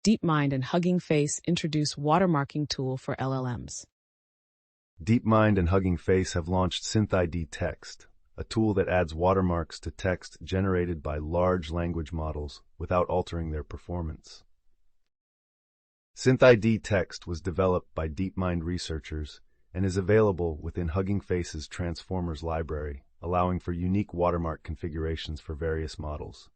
DeepMind and Hugging Face introduce watermarking tool for LLMs. DeepMind and Hugging Face have launched SynthID Text, a tool that adds watermarks to text generated by large language models without altering their performance. SynthID Text was developed by DeepMind researchers and is available within Hugging Face's Transformers library, allowing for unique watermark configurations for various models.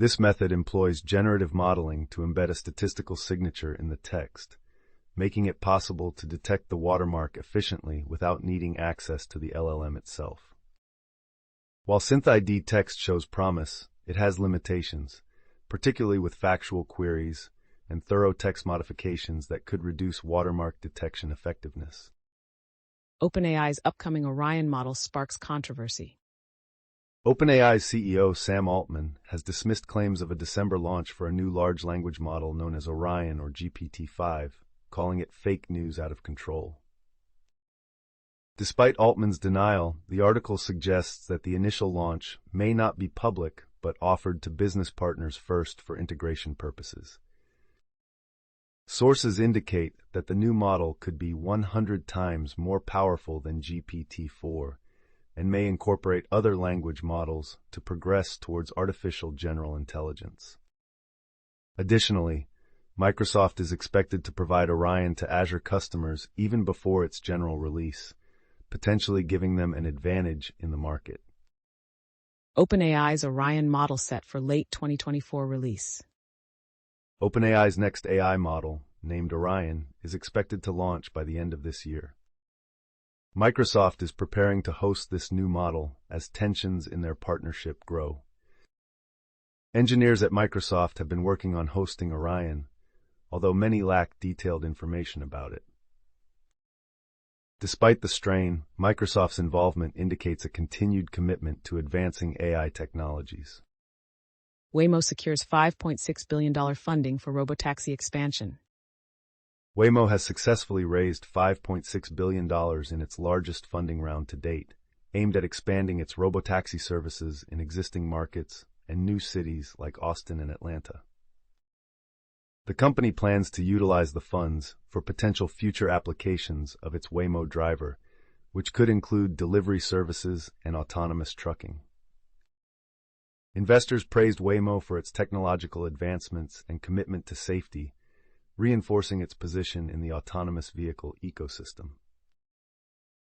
This method employs generative modeling to embed a statistical signature in the text, making it possible to detect the watermark efficiently without needing access to the LLM itself. While SynthID Text shows promise, it has limitations, particularly with factual queries and thorough text modifications that could reduce watermark detection effectiveness. OpenAI's upcoming Orion model sparks controversy. OpenAI's CEO Sam Altman has dismissed claims of a December launch for a new large language model known as Orion or GPT-5, calling it fake news out of control. Despite Altman's denial, the article suggests that the initial launch may not be public but offered to business partners first for integration purposes. Sources indicate that the new model could be 100 times more powerful than GPT-4 and may incorporate other language models to progress towards artificial general intelligence. Additionally, Microsoft is expected to provide Orion to Azure customers even before its general release, potentially giving them an advantage in the market. OpenAI's Orion model set for late 2024 release. OpenAI's next AI model, named Orion, is expected to launch by the end of this year. Microsoft is preparing to host this new model as tensions in their partnership grow. Engineers at Microsoft have been working on hosting Orion, although many lack detailed information about it. Despite the strain, Microsoft's involvement indicates a continued commitment to advancing AI technologies. Waymo secures $5.6 billion funding for robotaxi expansion. Waymo has successfully raised $5.6 billion in its largest funding round to date, aimed at expanding its robotaxi services in existing markets and new cities like Austin and Atlanta. The company plans to utilize the funds for potential future applications of its Waymo driver, which could include delivery services and autonomous trucking. Investors praised Waymo for its technological advancements and commitment to safety, reinforcing its position in the autonomous vehicle ecosystem.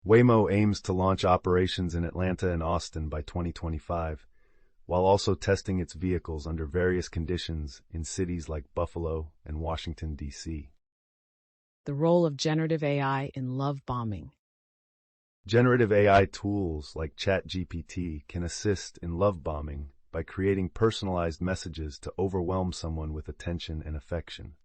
Waymo aims to launch operations in Atlanta and Austin by 2025, while also testing its vehicles under various conditions in cities like Buffalo and Washington, D.C. The role of generative AI in love bombing. Generative AI tools like ChatGPT can assist in love bombing by creating personalized messages to overwhelm someone with attention and affection.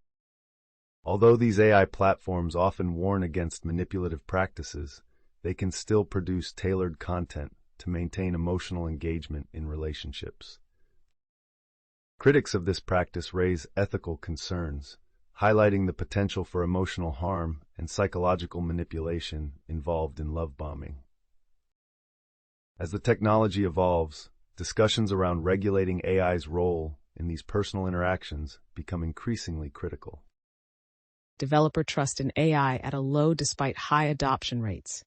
Although these AI platforms often warn against manipulative practices, they can still produce tailored content to maintain emotional engagement in relationships. Critics of this practice raise ethical concerns, highlighting the potential for emotional harm and psychological manipulation involved in love bombing. As the technology evolves, discussions around regulating AI's role in these personal interactions become increasingly critical. Developer trust in AI at a low despite high adoption rates.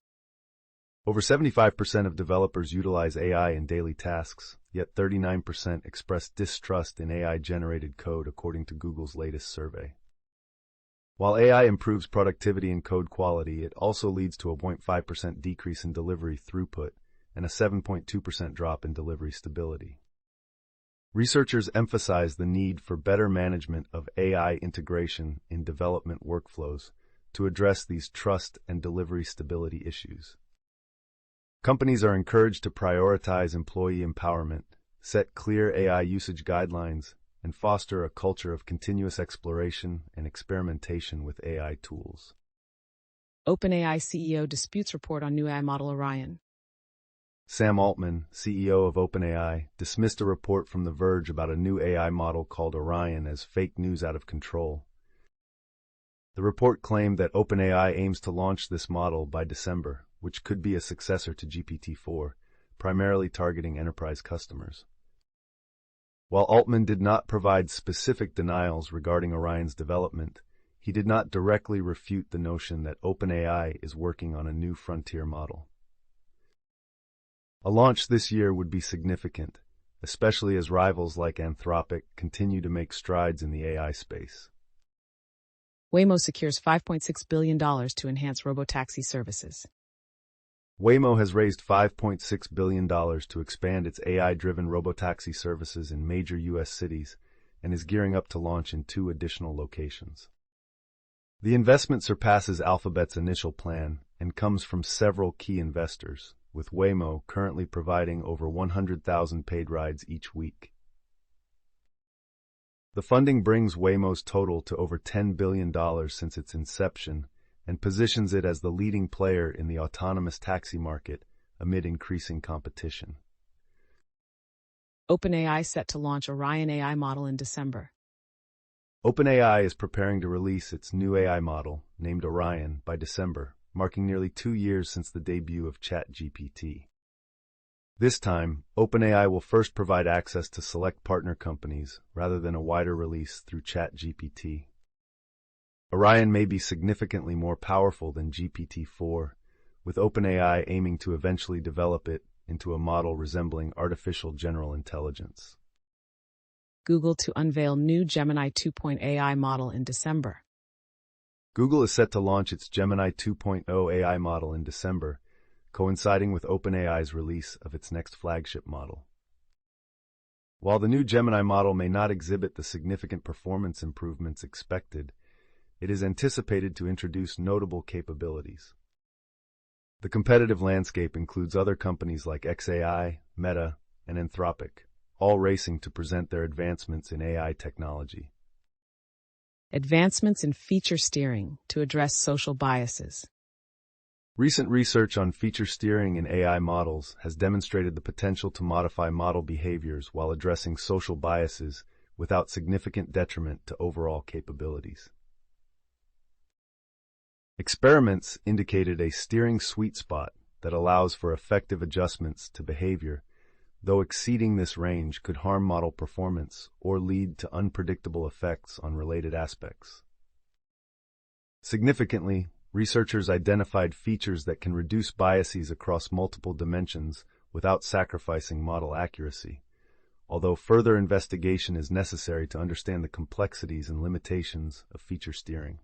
Over 75% of developers utilize AI in daily tasks, yet 39% express distrust in AI-generated code according to Google's latest survey. While AI improves productivity and code quality, it also leads to a 0.5% decrease in delivery throughput and a 7.2% drop in delivery stability. Researchers emphasize the need for better management of AI integration in development workflows to address these trust and delivery stability issues. Companies are encouraged to prioritize employee empowerment, set clear AI usage guidelines, and foster a culture of continuous exploration and experimentation with AI tools. OpenAI CEO disputes report on new AI model Orion. Sam Altman, CEO of OpenAI, dismissed a report from The Verge about a new AI model called Orion as fake news out of control. The report claimed that OpenAI aims to launch this model by December, which could be a successor to GPT-4, primarily targeting enterprise customers. While Altman did not provide specific denials regarding Orion's development, he did not directly refute the notion that OpenAI is working on a new frontier model. A launch this year would be significant, especially as rivals like Anthropic continue to make strides in the AI space. Waymo secures $5.6 billion to enhance robotaxi services. Waymo has raised $5.6 billion to expand its AI-driven robotaxi services in major U.S. cities and is gearing up to launch in 2 additional locations. The investment surpasses Alphabet's initial plan and comes from several key investors, with Waymo currently providing over 100,000 paid rides each week. The funding brings Waymo's total to over $10 billion since its inception and positions it as the leading player in the autonomous taxi market amid increasing competition. OpenAI set to launch Orion AI model in December. OpenAI is preparing to release its new AI model, named Orion, by December, marking nearly 2 years since the debut of ChatGPT. This time, OpenAI will first provide access to select partner companies rather than a wider release through ChatGPT. Orion may be significantly more powerful than GPT-4, with OpenAI aiming to eventually develop it into a model resembling artificial general intelligence. Google to unveil new Gemini 2.0 AI model in December. Google is set to launch its Gemini 2.0 AI model in December, coinciding with OpenAI's release of its next flagship model. While the new Gemini model may not exhibit the significant performance improvements expected, it is anticipated to introduce notable capabilities. The competitive landscape includes other companies like xAI, Meta, and Anthropic, all racing to present their advancements in AI technology. Advancements in feature steering to address social biases. Recent research on feature steering in AI models has demonstrated the potential to modify model behaviors while addressing social biases without significant detriment to overall capabilities. Experiments indicated a steering sweet spot that allows for effective adjustments to behavior, though exceeding this range could harm model performance or lead to unpredictable effects on related aspects. Significantly, researchers identified features that can reduce biases across multiple dimensions without sacrificing model accuracy, although further investigation is necessary to understand the complexities and limitations of feature steering.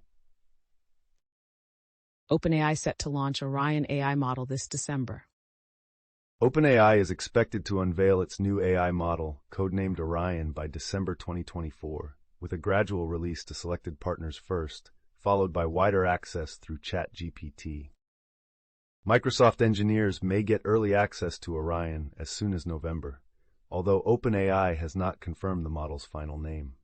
OpenAI set to launch Orion AI model this December. OpenAI is expected to unveil its new AI model, codenamed Orion, by December 2024, with a gradual release to selected partners first, followed by wider access through ChatGPT. Microsoft engineers may get early access to Orion as soon as November, although OpenAI has not confirmed the model's final name.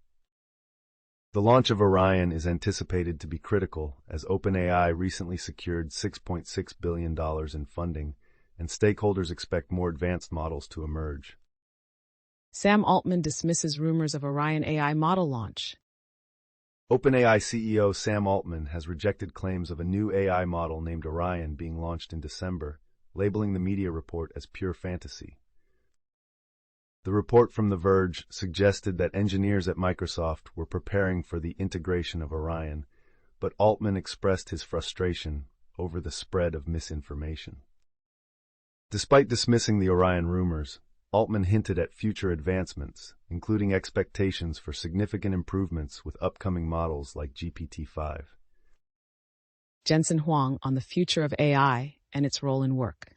The launch of Orion is anticipated to be critical as OpenAI recently secured $6.6 billion in funding, and stakeholders expect more advanced models to emerge. Sam Altman dismisses rumors of Orion AI model launch. OpenAI CEO Sam Altman has rejected claims of a new AI model named Orion being launched in December, labeling the media report as pure fantasy. The report from The Verge suggested that engineers at Microsoft were preparing for the integration of Orion, but Altman expressed his frustration over the spread of misinformation. Despite dismissing the Orion rumors, Altman hinted at future advancements, including expectations for significant improvements with upcoming models like GPT-5. Jensen Huang on the future of AI and its role in work.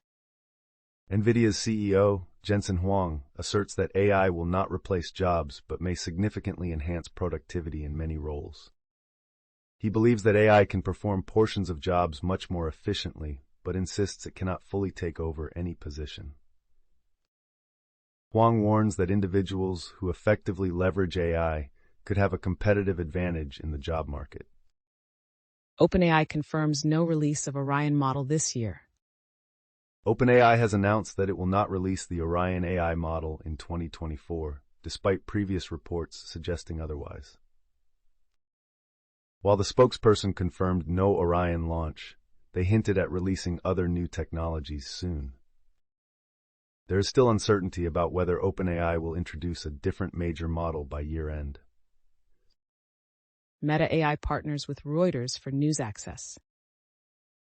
NVIDIA's CEO, Jensen Huang, asserts that AI will not replace jobs but may significantly enhance productivity in many roles. He believes that AI can perform portions of jobs much more efficiently, but insists it cannot fully take over any position. Huang warns that individuals who effectively leverage AI could have a competitive advantage in the job market. OpenAI confirms no release of Orion model this year. OpenAI has announced that it will not release the Orion AI model in 2024, despite previous reports suggesting otherwise. While the spokesperson confirmed no Orion launch, they hinted at releasing other new technologies soon. There is still uncertainty about whether OpenAI will introduce a different major model by year-end. Meta AI partners with Reuters for news access.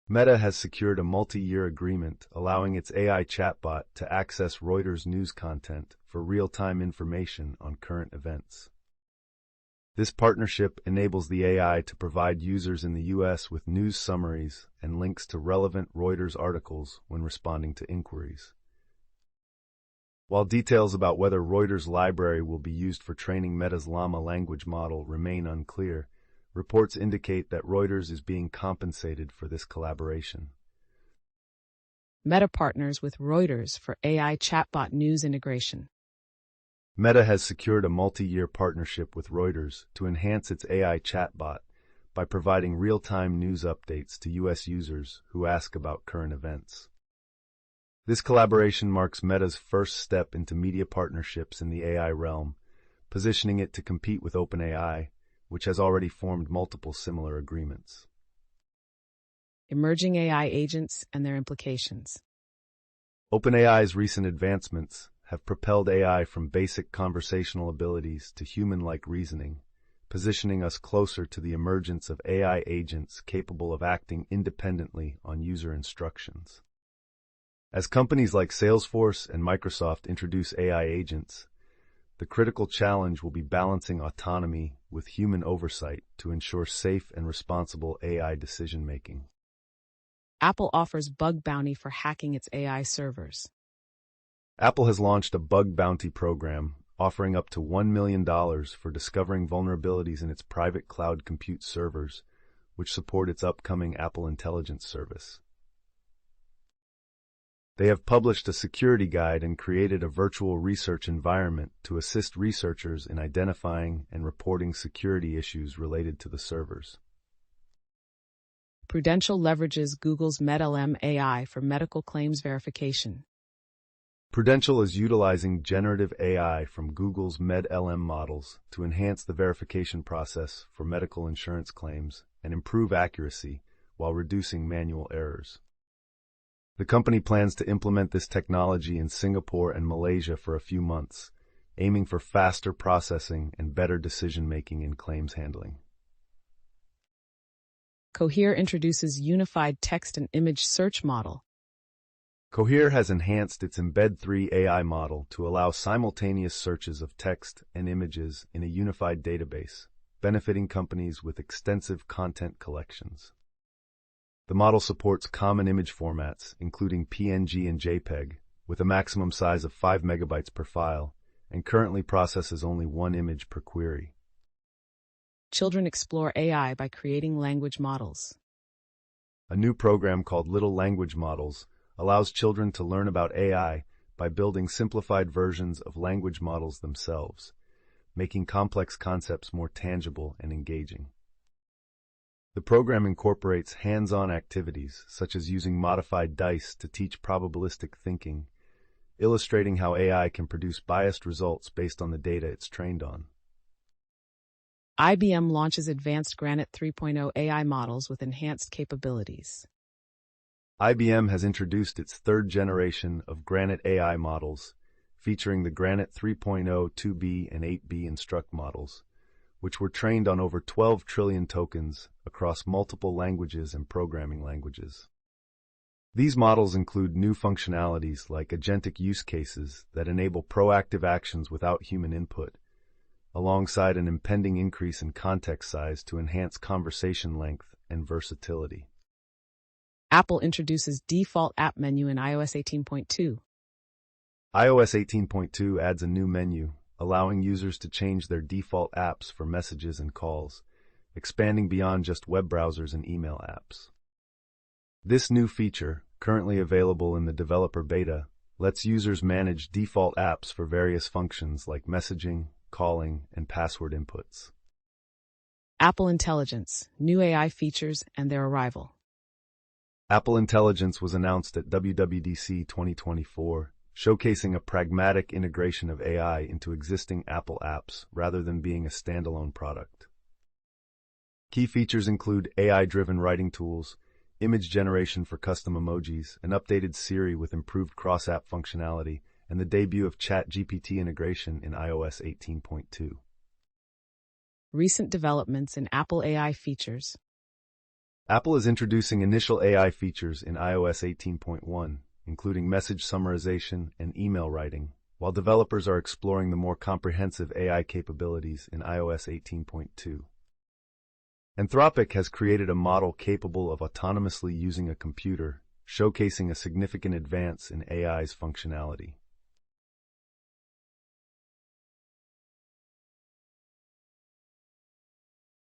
Meta has secured a multi-year agreement allowing its AI chatbot to access Reuters news content for real-time information on current events. This partnership enables the AI to provide users in the U.S. with news summaries and links to relevant Reuters articles when responding to inquiries. While details about whether Reuters' library will be used for training Meta's Llama language model remain unclear, reports indicate that Reuters is being compensated for this collaboration. Meta partners with Reuters for AI chatbot news integration. Meta has secured a multi-year partnership with Reuters to enhance its AI chatbot by providing real-time news updates to U.S. users who ask about current events. This collaboration marks Meta's first step into media partnerships in the AI realm, positioning it to compete with OpenAI, which has already formed multiple similar agreements. Emerging AI agents and their implications. OpenAI's recent advancements have propelled AI from basic conversational abilities to human-like reasoning, positioning us closer to the emergence of AI agents capable of acting independently on user instructions. As companies like Salesforce and Microsoft introduce AI agents, the critical challenge will be balancing autonomy with human oversight to ensure safe and responsible AI decision-making. Apple offers bug bounty for hacking its AI servers. Apple has launched a bug bounty program offering up to $1 million for discovering vulnerabilities in its private cloud compute servers, which support its upcoming Apple Intelligence service. They have published a security guide and created a virtual research environment to assist researchers in identifying and reporting security issues related to the servers. Prudential leverages Google's MedLM AI for medical claims verification. Prudential is utilizing generative AI from Google's MedLM models to enhance the verification process for medical insurance claims and improve accuracy while reducing manual errors. The company plans to implement this technology in Singapore and Malaysia for a few months, aiming for faster processing and better decision-making in claims handling. Cohere introduces unified text and image search model. Cohere has enhanced its Embed 3 AI model to allow simultaneous searches of text and images in a unified database, benefiting companies with extensive content collections. The model supports common image formats, including PNG and JPEG, with a maximum size of 5 megabytes per file, and currently processes only one image per query. Children explore AI by creating language models. A new program called Little Language Models allows children to learn about AI by building simplified versions of language models themselves, making complex concepts more tangible and engaging. The program incorporates hands-on activities, such as using modified dice to teach probabilistic thinking, illustrating how AI can produce biased results based on the data it's trained on. IBM launches advanced Granite 3.0 AI models with enhanced capabilities. IBM has introduced its third generation of Granite AI models, featuring the Granite 3.0 2B and 8B Instruct models, which were trained on over 12 trillion tokens across multiple languages and programming languages. These models include new functionalities like agentic use cases that enable proactive actions without human input, alongside an impending increase in context size to enhance conversation length and versatility. Apple introduces default app menu in iOS 18.2. iOS 18.2 adds a new menu, allowing users to change their default apps for messages and calls, expanding beyond just web browsers and email apps. This new feature, currently available in the developer beta, lets users manage default apps for various functions like messaging, calling, and password inputs. Apple Intelligence, new AI features and their arrival. Apple Intelligence was announced at WWDC 2024, showcasing a pragmatic integration of AI into existing Apple apps rather than being a standalone product. Key features include AI-driven writing tools, image generation for custom emojis, an updated Siri with improved cross-app functionality, and the debut of ChatGPT integration in iOS 18.2. Recent developments in Apple AI features. Apple is introducing initial AI features in iOS 18.1, including message summarization and email writing, while developers are exploring the more comprehensive AI capabilities in iOS 18.2. Anthropic has created a model capable of autonomously using a computer, showcasing a significant advance in AI's functionality.